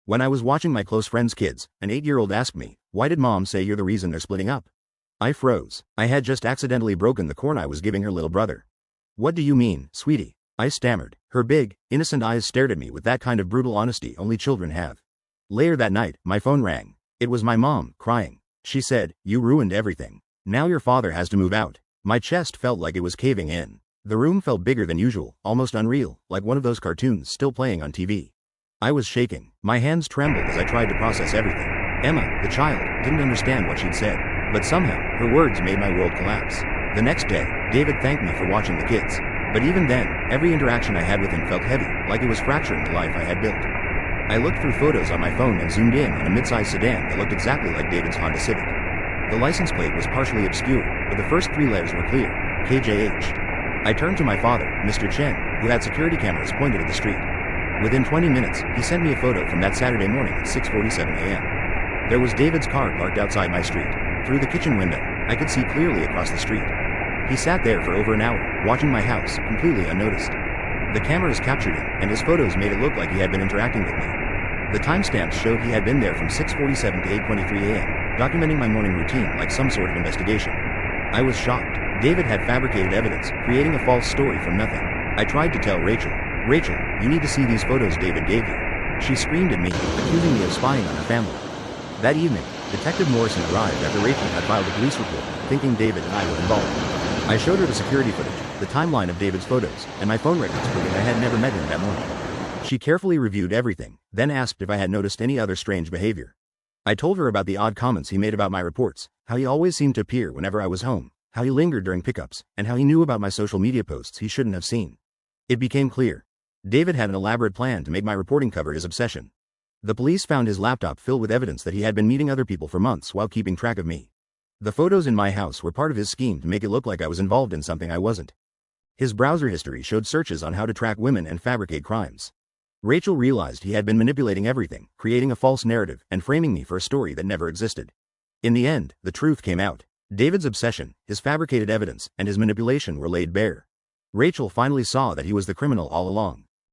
When I was watching my close friend's kids, an 8-year-old asked me, "Why did mom say you're the reason they're splitting up?" I froze. I had just accidentally broken the corn I was giving her little brother. "What do you mean, sweetie?" I stammered. Her big, innocent eyes stared at me with that kind of brutal honesty only children have. Later that night, my phone rang. It was my mom, crying. She said, "You ruined everything. Now your father has to move out." My chest felt like it was caving in. The room felt bigger than usual, almost unreal, like one of those cartoons still playing on TV. I was shaking. My hands trembled as I tried to process everything. Emma, the child, didn't understand what she'd said, but somehow, her words made my world collapse. The next day, David thanked me for watching the kids. But even then, every interaction I had with him felt heavy, like it was fracturing the life I had built. I looked through photos on my phone and zoomed in on a mid-sized sedan that looked exactly like David's Honda Civic. The license plate was partially obscured, but the first 3 letters were clear: KJH. I turned to my father, Mr. Chen, who had security cameras pointed at the street. Within 20 minutes, he sent me a photo from that Saturday morning at 6:47 a.m. There was David's car parked outside my street. Through the kitchen window, I could see clearly across the street. He sat there for over an hour, watching my house, completely unnoticed. The cameras captured him, and his photos made it look like he had been interacting with me. The timestamps showed he had been there from 6:47 to 8:23 a.m., documenting my morning routine like some sort of investigation. I was shocked. David had fabricated evidence, creating a false story from nothing. I tried to tell Rachel, "Rachel, you need to see these photos David gave you." She screamed at me, accusing me of spying on her family. That evening, Detective Morrison arrived after Rachel had filed a police report, thinking David and I were involved. I showed her the security footage, the timeline of David's photos, and my phone records proving I had never met him that morning. She carefully reviewed everything, then asked if I had noticed any other strange behavior. I told her about the odd comments he made about my reports, how he always seemed to appear whenever I was home, how he lingered during pickups, and how he knew about my social media posts he shouldn't have seen. It became clear. David had an elaborate plan to make my reporting cover his obsession. The police found his laptop filled with evidence that he had been meeting other people for months while keeping track of me. The photos in my house were part of his scheme to make it look like I was involved in something I wasn't. His browser history showed searches on how to track women and fabricate crimes. Rachel realized he had been manipulating everything, creating a false narrative, and framing me for a story that never existed. In the end, the truth came out. David's obsession, his fabricated evidence, and his manipulation were laid bare. Rachel finally saw that he was the criminal all along.